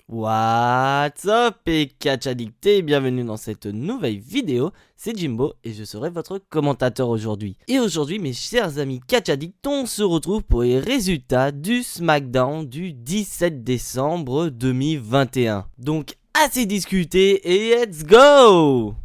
What's up et catch addicté, bienvenue dans cette nouvelle vidéo, c'est Jimbo et je serai votre commentateur aujourd'hui. Et aujourd'hui mes chers amis catch addicts, on se retrouve pour les résultats du SmackDown du 17 décembre 2021. Donc assez discuté et let's go!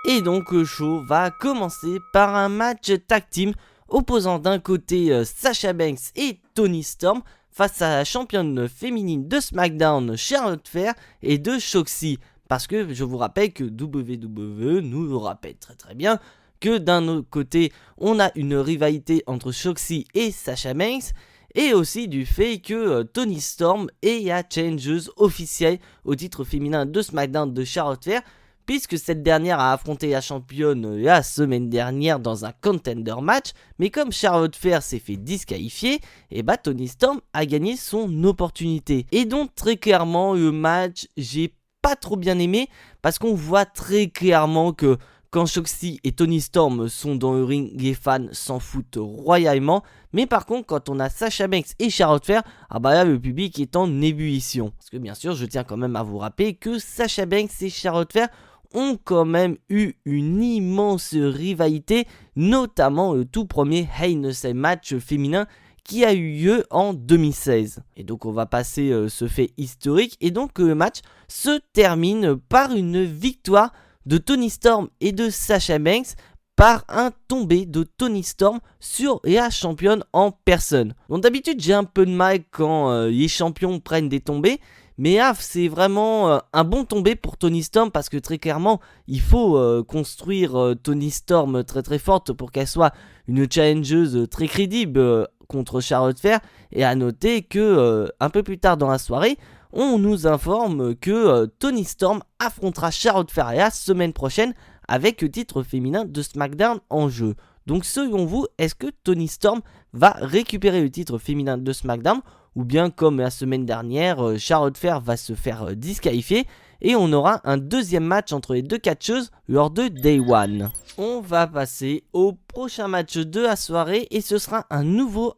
Et donc le show va commencer par un match tag team opposant d'un côté Sasha Banks et Toni Storm face à la championne féminine de SmackDown Charlotte Flair et de Shotzi. Parce que je vous rappelle que WWE nous le rappelle très bien que d'un autre côté on a une rivalité entre Shotzi et Sasha Banks. Et aussi du fait que Toni Storm est la challengeuse officielle au titre féminin de SmackDown de Charlotte Flair, puisque cette dernière a affronté la championne la semaine dernière dans un contender match, mais comme Charlotte Flair s'est fait disqualifier, et bah Toni Storm a gagné son opportunité. Et donc très clairement le match j'ai pas trop bien aimé, parce qu'on voit très clairement que quand Shotzi et Toni Storm sont dans le ring, les fans s'en foutent royalement. Mais par contre, quand on a Sasha Banks et Charlotte Flair, ah bah là, le public est en ébullition. Parce que bien sûr, je tiens quand même à vous rappeler que Sasha Banks et Charlotte Flair ont quand même eu une immense rivalité, notamment le tout premier Hell in a Cell match féminin qui a eu lieu en 2016. Et donc on va passer ce fait historique, et donc le match se termine par une victoire de Toni Storm et de Sasha Banks par un tombé de Toni Storm sur la championne en personne. Donc d'habitude j'ai un peu de mal quand les champions prennent des tombés, mais c'est vraiment un bon tombé pour Toni Storm, parce que très clairement il faut construire Toni Storm très forte pour qu'elle soit une challengeuse très crédible contre Charlotte Flair. Et à noter que un peu plus tard dans la soirée, on nous informe que Toni Storm affrontera Charlotte Flair la semaine prochaine avec le titre féminin de SmackDown en jeu. Donc selon vous, est-ce que Toni Storm va récupérer le titre féminin de SmackDown, ou bien comme la semaine dernière, Charlotte Flair va se faire disqualifier et on aura un deuxième match entre les deux catcheuses lors de Day 1. On va passer au prochain match de la soirée, et ce sera un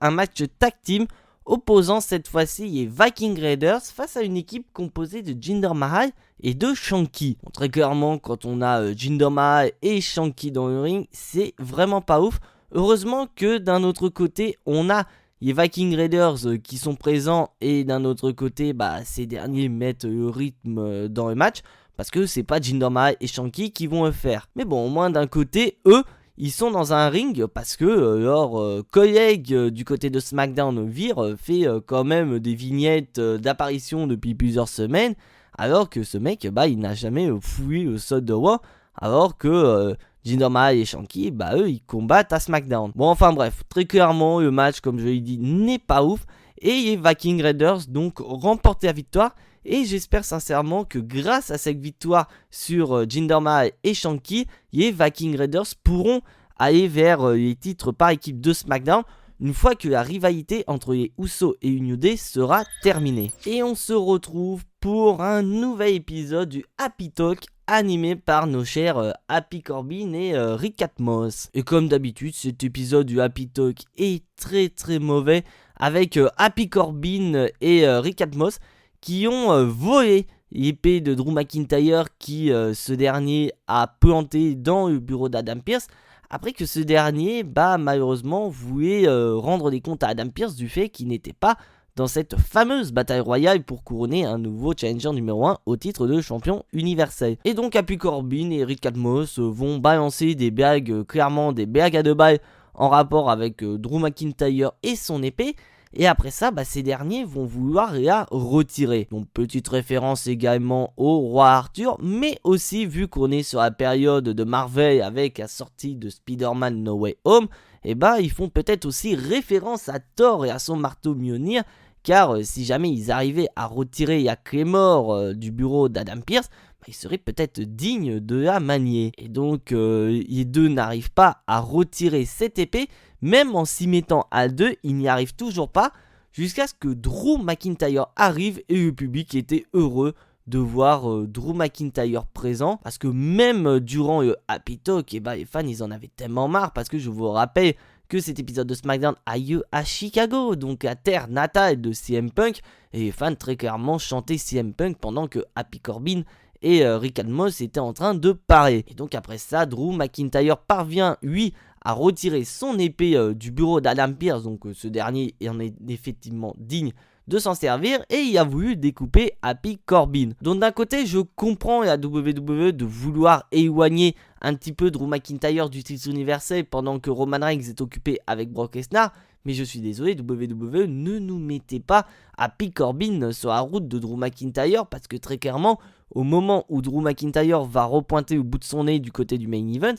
match tag team opposant cette fois-ci les Viking Raiders face à une équipe composée de Jinder Mahal et de Shanky. Bon, très clairement, quand on a Jinder Mahal et Shanky dans le ring, c'est vraiment pas ouf. Heureusement que d'un autre côté, on a les Viking Raiders qui sont présents, et d'un autre côté, ces derniers mettent le rythme dans le match, parce que c'est pas Jinder Mahal et Shanky qui vont le faire. Mais bon, au moins d'un côté, eux, ils sont dans un ring parce que leur collègue du côté de SmackDown, Veer, fait quand même des vignettes d'apparition depuis plusieurs semaines, alors que ce mec, il n'a jamais fouillé le sol de Raw, alors que Jinder Mahal et Shanky, eux, ils combattent à SmackDown. Bon, enfin bref, très clairement, le match, comme je l'ai dit, n'est pas ouf, et les Viking Raiders donc remportent la victoire. Et j'espère sincèrement que grâce à cette victoire sur Jinder Mahal et Shanky, les Viking Raiders pourront aller vers les titres par équipe de SmackDown une fois que la rivalité entre les Usos et New Day sera terminée. Et on se retrouve pour un nouvel épisode du Happy Talk animé par nos chers Happy Corbin et Rick Atmos. Et comme d'habitude, cet épisode du Happy Talk est très mauvais, avec Happy Corbin et Rick Atmos qui ont volé l'épée de Drew McIntyre, qui ce dernier a planté dans le bureau d'Adam Pearce, après que ce dernier malheureusement voulait rendre des comptes à Adam Pearce du fait qu'il n'était pas dans cette fameuse bataille royale pour couronner un nouveau challenger numéro 1 au titre de champion universel. Et donc Happy Corbin et Rick Atmos vont balancer des blagues, clairement des blagues à deux balles en rapport avec Drew McIntyre et son épée. Et après ça, ces derniers vont vouloir la retirer. Donc petite référence également au roi Arthur, mais aussi vu qu'on est sur la période de Marvel avec la sortie de Spider-Man No Way Home, ils font peut-être aussi référence à Thor et à son marteau Mjolnir, car si jamais ils arrivaient à retirer la Claymore du bureau d'Adam Pearce, ils seraient peut-être dignes de la manier. Et donc les deux n'arrivent pas à retirer cette épée. Même en s'y mettant à deux, il n'y arrive toujours pas, jusqu'à ce que Drew McIntyre arrive, et le public était heureux de voir Drew McIntyre présent, parce que même durant Happy Talk, les fans ils en avaient tellement marre, parce que je vous rappelle que cet épisode de SmackDown a lieu à Chicago, donc à terre natale de CM Punk, et les fans très clairement chantaient CM Punk pendant que Happy Corbin et Rick Moss étaient en train de parler. Et donc après ça, Drew McIntyre parvient, lui, à retirer son épée du bureau d'Adam Pearce, donc ce dernier en est effectivement digne de s'en servir, et il a voulu découper Happy Corbin. Donc d'un côté, je comprends la WWE de vouloir éloigner un petit peu Drew McIntyre du titre universel pendant que Roman Reigns est occupé avec Brock Lesnar, mais je suis désolé, WWE, ne nous mettez pas Happy Corbin sur la route de Drew McIntyre, parce que très clairement, au moment où Drew McIntyre va repointer au bout de son nez du côté du main event,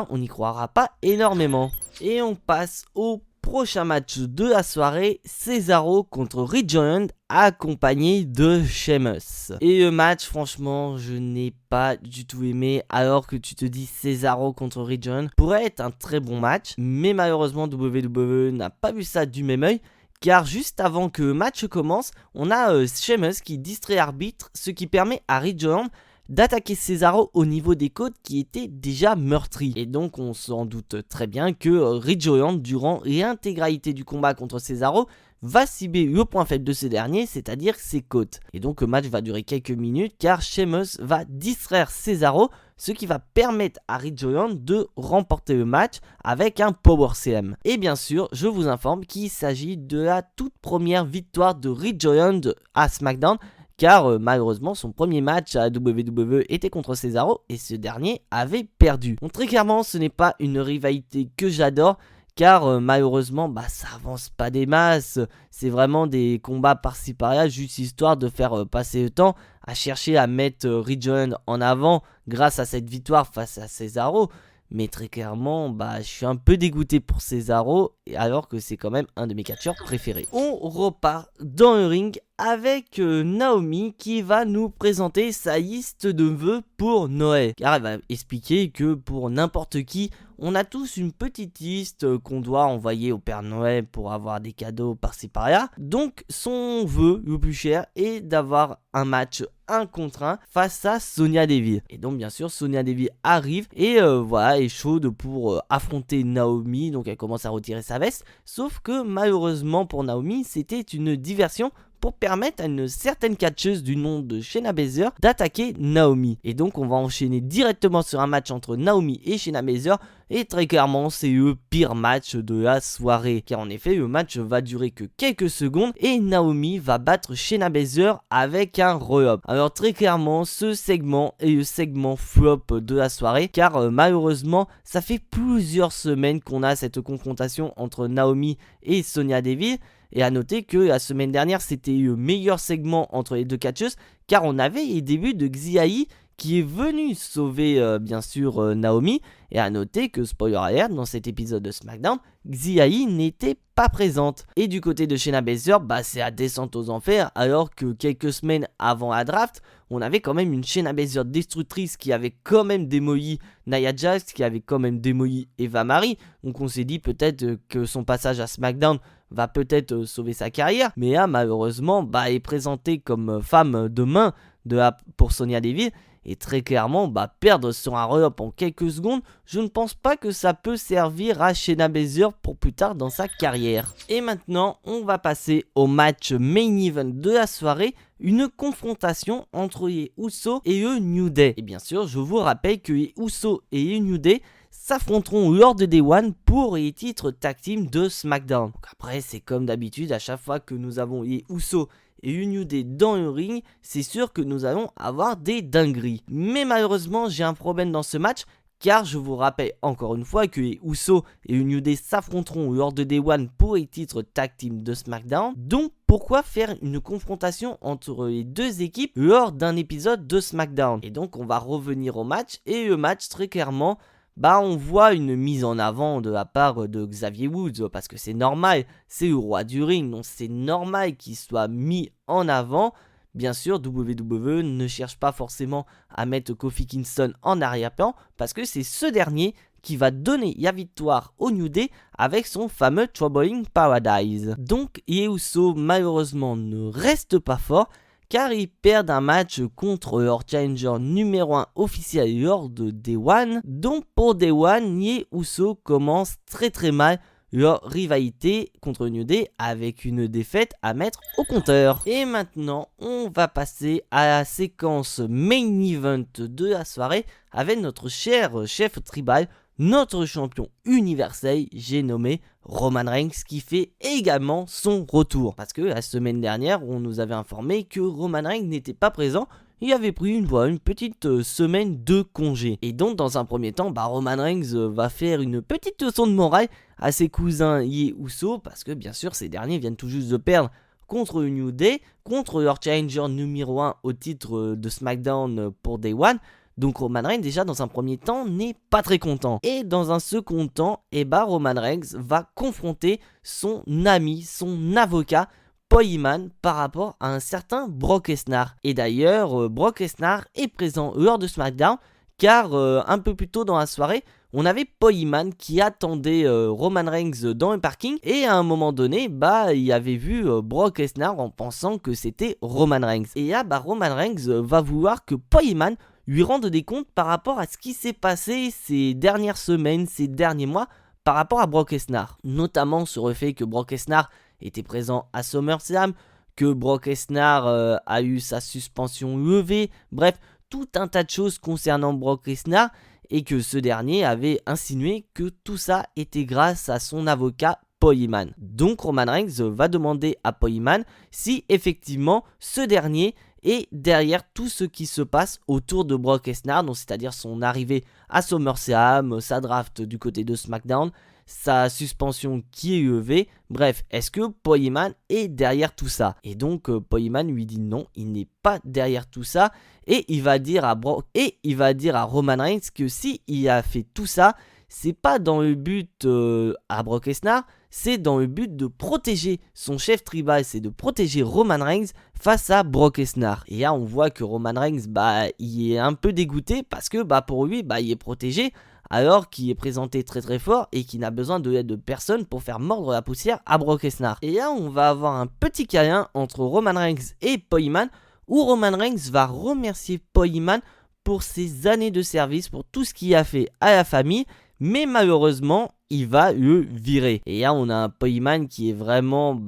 on n'y croira pas énormément. Et on passe au prochain match de la soirée, Cesaro contre Ridge Holland accompagné de Sheamus. Et le match, franchement, je n'ai pas du tout aimé, alors que tu te dis Cesaro contre Ridge Holland pourrait être un très bon match, mais malheureusement WWE n'a pas vu ça du même œil. Car juste avant que le match commence, on a Sheamus qui distrait l'arbitre, ce qui permet à Ridge Holland d'attaquer Cesaro au niveau des côtes qui étaient déjà meurtries. Et donc on s'en doute très bien que Ridge Holland, durant l'intégralité du combat contre Cesaro, va cibler le point faible de ce dernier, c'est-à-dire ses côtes. Et donc le match va durer quelques minutes car Sheamus va distraire Cesaro, ce qui va permettre à Ridge Holland de remporter le match avec un Power CM. Et bien sûr, je vous informe qu'il s'agit de la toute première victoire de Ridge Holland à SmackDown, car malheureusement son premier match à WWE était contre Cesaro et ce dernier avait perdu. Donc très clairement, ce n'est pas une rivalité que j'adore, car malheureusement ça avance pas des masses, c'est vraiment des combats par-ci par-là juste histoire de faire passer le temps à chercher à mettre Ridge Holland en avant grâce à cette victoire face à Cesaro. Mais très clairement, je suis un peu dégoûté pour Cesaro, alors que c'est quand même un de mes catcheurs préférés. On repart dans le ring avec Naomi qui va nous présenter sa liste de vœux pour Noël. Car elle va expliquer que pour n'importe qui, on a tous une petite liste qu'on doit envoyer au Père Noël pour avoir des cadeaux par-ci par-là. Donc son vœu le plus cher est d'avoir un match 1 contre 1 face à Sonya Deville. Et donc bien sûr Sonya Deville arrive et est chaude pour affronter Naomi. Donc elle commence à retirer sa veste. Sauf que malheureusement pour Naomi, c'était une diversion pour permettre à une certaine catcheuse du nom de Shayna Baszler d'attaquer Naomi. Et donc on va enchaîner directement sur un match entre Naomi et Shayna Baszler, et très clairement c'est le pire match de la soirée, car en effet le match va durer que quelques secondes et Naomi va battre Shayna Baszler avec un roll-up. Alors très clairement ce segment est le segment flop de la soirée, car malheureusement ça fait plusieurs semaines qu'on a cette confrontation entre Naomi et Sonya Deville. Et à noter que la semaine dernière, c'était le meilleur segment entre les deux catcheuses, car on avait les débuts de Xiai qui est venu sauver bien sûr Naomi. Et à noter que, spoiler alert, dans cet épisode de SmackDown, Xiai n'était pas présente. Et du côté de Shayna Baszler, c'est la descente aux enfers, alors que quelques semaines avant la draft, on avait quand même une Shayna Baszler destructrice qui avait quand même démoli Nia Jax, qui avait quand même démoli Eva Marie. Donc on s'est dit peut-être que son passage à SmackDown va peut-être sauver sa carrière, mais là malheureusement elle est présentée comme femme de main pour Sonya Deville, et très clairement perdre sur un roll-up en quelques secondes, je ne pense pas que ça peut servir à Shayna Baszler pour plus tard dans sa carrière. Et maintenant on va passer au match main event de la soirée, une confrontation entre les Usos et le New Day. Et bien sûr je vous rappelle que les Usos et le New Day s'affronteront lors de Day One pour les titres tag team de SmackDown. Donc après c'est comme d'habitude, à chaque fois que nous avons les Usos et le New Day dans le ring, c'est sûr que nous allons avoir des dingueries. Mais malheureusement j'ai un problème dans ce match, car je vous rappelle encore une fois que les Usos et le New Day s'affronteront lors de Day One pour les titres tag team de SmackDown. Donc pourquoi faire une confrontation entre les deux équipes lors d'un épisode de SmackDown? Et donc on va revenir au match, et le match très clairement, on voit une mise en avant de la part de Xavier Woods, parce que c'est normal, c'est le roi du ring, donc c'est normal qu'il soit mis en avant. Bien sûr, WWE ne cherche pas forcément à mettre Kofi Kingston en arrière-plan, parce que c'est ce dernier qui va donner la victoire au New Day avec son fameux Trouble in Paradise. Donc les Usos malheureusement ne restent pas forts, car ils perdent un match contre leur challenger numéro 1 officiel lors de Day One. Donc pour Day One, Jey Uso commence très mal leur rivalité contre New Day avec une défaite à mettre au compteur. Et maintenant, on va passer à la séquence main event de la soirée avec notre cher chef tribal, notre champion universel, j'ai nommé Roman Reigns, qui fait également son retour. Parce que la semaine dernière, on nous avait informé que Roman Reigns n'était pas présent. Il avait pris une petite semaine de congé. Et donc dans un premier temps, Roman Reigns va faire une petite leçon de morale à ses cousins Jey Uso, parce que bien sûr ces derniers viennent tout juste de perdre contre New Day, contre leur challenger numéro 1 au titre de SmackDown pour Day One. Donc Roman Reigns déjà dans un premier temps n'est pas très content. Et dans un second temps, Roman Reigns va confronter son ami, son avocat, Paul Heyman, par rapport à un certain Brock Lesnar. Et d'ailleurs, Brock Lesnar est présent lors de SmackDown, car un peu plus tôt dans la soirée, on avait Paul Heyman qui attendait Roman Reigns dans le parking, et à un moment donné, il avait vu Brock Lesnar en pensant que c'était Roman Reigns. Et là, Roman Reigns va vouloir que Paul Heyman lui rende des comptes par rapport à ce qui s'est passé ces dernières semaines, ces derniers mois, par rapport à Brock Lesnar. Notamment sur le fait que Brock Lesnar était présent à SummerSlam, que Brock Lesnar a eu sa suspension levée, bref, tout un tas de choses concernant Brock Lesnar, et que ce dernier avait insinué que tout ça était grâce à son avocat Paul Heyman. Donc Roman Reigns va demander à Paul Heyman si effectivement ce dernier est derrière tout ce qui se passe autour de Brock Lesnar, donc c'est-à-dire son arrivée à SummerSlam, sa draft du côté de SmackDown, sa suspension qui est levée. Bref, est-ce que Paul Heyman est derrière tout ça? Et donc Paul Heyman lui dit non, il n'est pas derrière tout ça, et il va dire à Roman Reigns que si il a fait tout ça, c'est pas dans le but à Brock Lesnar, c'est dans le but de protéger son chef tribal, c'est de protéger Roman Reigns face à Brock Lesnar. Et là on voit que Roman Reigns il est un peu dégoûté parce que pour lui il est protégé, alors qu'il est présenté très fort et qu'il n'a besoin de l'aide de personne pour faire mordre la poussière à Brock Lesnar. Et là on va avoir un petit câlin entre Roman Reigns et Paul Heyman, où Roman Reigns va remercier Paul Heyman pour ses années de service, pour tout ce qu'il a fait à la famille, mais malheureusement il va le virer. Et là on a un Paul Heyman qui est vraiment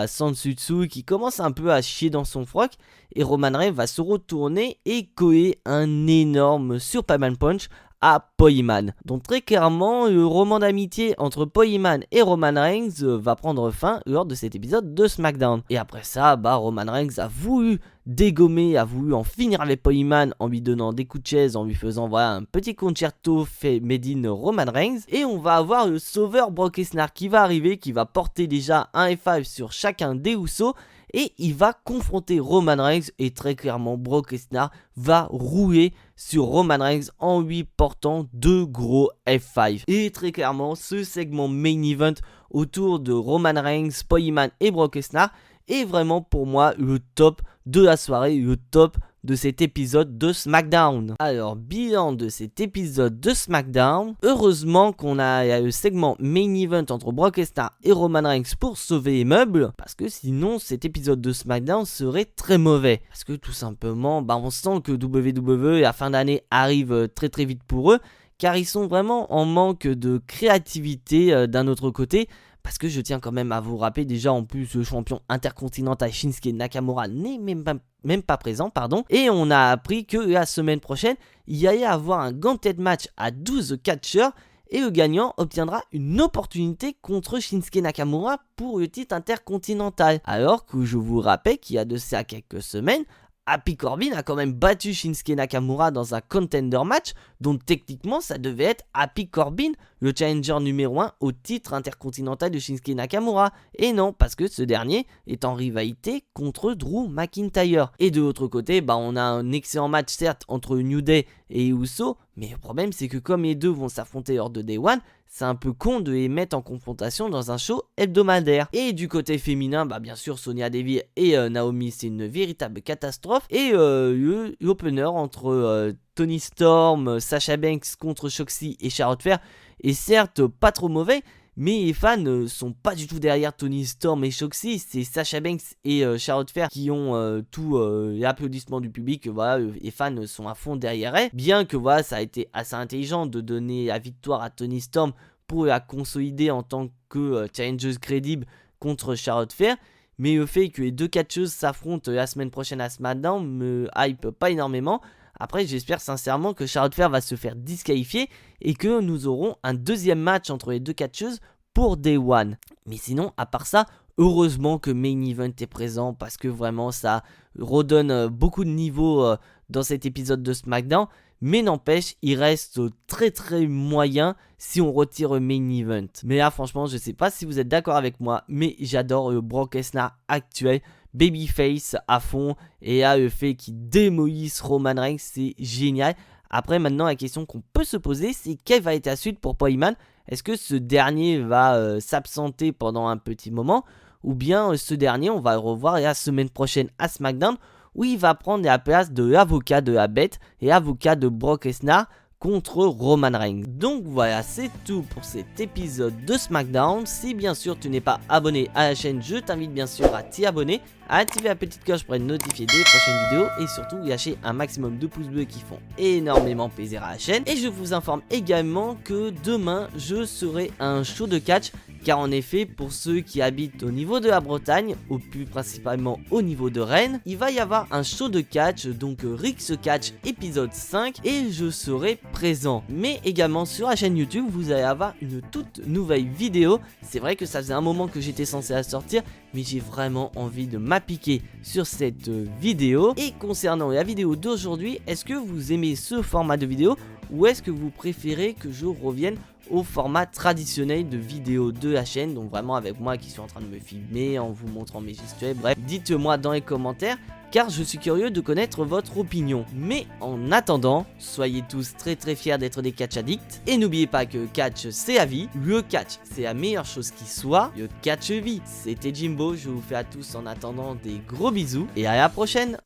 sans dessus dessous, qui commence un peu à chier dans son froc, et Roman Reigns va se retourner et coller un énorme Superman Punch à Paul Heyman. Donc très clairement, le roman d'amitié entre Paul Heyman et Roman Reigns va prendre fin lors de cet épisode de SmackDown. Et après ça, Roman Reigns a voulu dégommer, a voulu en finir avec Paul Heyman en lui donnant des coups de chaise, en lui faisant un petit concerto fait made in Roman Reigns. Et on va avoir le sauveur Brock Lesnar qui va arriver, qui va porter déjà un F5 sur chacun des Usos, et il va confronter Roman Reigns, et très clairement Brock Lesnar va rouler sur Roman Reigns en lui portant deux gros F5. Et très clairement ce segment main event autour de Roman Reigns, Paul Heyman et Brock Lesnar est vraiment pour moi le top de la soirée, le top de cet épisode de SmackDown. Alors, bilan de cet épisode de SmackDown. Heureusement qu'on a le segment main event entre Brock Lesnar et Roman Reigns pour sauver les meubles, parce que sinon cet épisode de SmackDown serait très mauvais. Parce que tout simplement, on sent que WWE, la fin d'année, arrive très vite pour eux, car ils sont vraiment en manque de créativité d'un autre côté. Parce que je tiens quand même à vous rappeler, déjà en plus le champion intercontinental Shinsuke Nakamura n'est même pas présent, et on a appris que la semaine prochaine, il y allait avoir un gauntlet match à 12 catcheurs, et le gagnant obtiendra une opportunité contre Shinsuke Nakamura pour le titre intercontinental. Alors que je vous rappelle qu'il y a de ça quelques semaines, Happy Corbin a quand même battu Shinsuke Nakamura dans un contender match, donc techniquement ça devait être Happy Corbin, le challenger numéro 1 au titre intercontinental de Shinsuke Nakamura. Et non, parce que ce dernier est en rivalité contre Drew McIntyre. Et de l'autre côté, on a un excellent match certes entre New Day et Uso, mais le problème c'est que comme les deux vont s'affronter lors de Day One, c'est un peu con de les mettre en confrontation dans un show hebdomadaire. Et du côté féminin, bien sûr Sonya Deville et Naomi, c'est une véritable catastrophe. Et l'opener entre Toni Storm, Sasha Banks contre Shotzi et Charlotte Flair est certes pas trop mauvais, Mais les fans ne sont pas du tout derrière Toni Storm et Shotzi. C'est Sasha Banks et Charlotte Flair qui ont tout l'applaudissement du public. Voilà, les fans sont à fond derrière elle. Bien que voilà, ça a été assez intelligent de donner la victoire à Toni Storm pour la consolider en tant que challengeuse crédible contre Charlotte Flair. Mais le fait que les deux catcheuses s'affrontent la semaine prochaine à SmackDown me hype pas énormément. Après, j'espère sincèrement que Charlotte Flair va se faire disqualifier et que nous aurons un deuxième match entre les deux catcheuses pour Day One. Mais sinon, à part ça, heureusement que Main Event est présent parce que vraiment ça redonne beaucoup de niveau dans cet épisode de SmackDown. Mais n'empêche, il reste très très moyen si on retire le Main Event. Mais là, franchement, je sais pas si vous êtes d'accord avec moi, mais j'adore le Brock Lesnar actuel. Babyface à fond, et là le fait qu'il démolisse Roman Reigns, c'est génial. Après maintenant la question qu'on peut se poser, c'est quelle va être la suite pour Paul Heyman. Est-ce que ce dernier va s'absenter pendant un petit moment, ou bien ce dernier on va le revoir la semaine prochaine à SmackDown, où il va prendre la place de l'avocat de la bête et avocat de Brock Lesnar contre Roman Reigns. Donc voilà, c'est tout pour cet épisode de SmackDown. Si bien sûr tu n'es pas abonné à la chaîne, je t'invite bien sûr à t'y abonner, à activer la petite cloche pour être notifié des prochaines vidéos et surtout lâcher un maximum de pouces bleus qui font énormément plaisir à la chaîne. Et je vous informe également que demain je serai à un show de catch, car en effet pour ceux qui habitent au niveau de la Bretagne, ou plus principalement au niveau de Rennes, il va y avoir un show de catch, donc Rix Catch épisode 5, et je serai présent. Mais également sur la chaîne YouTube vous allez avoir une toute nouvelle vidéo. C'est vrai que ça faisait un moment que j'étais censé la sortir, mais j'ai vraiment envie de m'appliquer sur cette vidéo. Et concernant la vidéo d'aujourd'hui, est-ce que vous aimez ce format de vidéo ou est-ce que vous préférez que je revienne au format traditionnel de vidéo de la chaîne, donc vraiment avec moi qui suis en train de me filmer en vous montrant mes gestuels. Bref, dites-moi dans les commentaires car je suis curieux de connaître votre opinion. Mais en attendant, soyez tous très très fiers d'être des catch addicts et n'oubliez pas que catch c'est la vie, le catch c'est la meilleure chose qui soit, le catch vie. C'était Jimbo, je vous fais à tous en attendant des gros bisous et à la prochaine.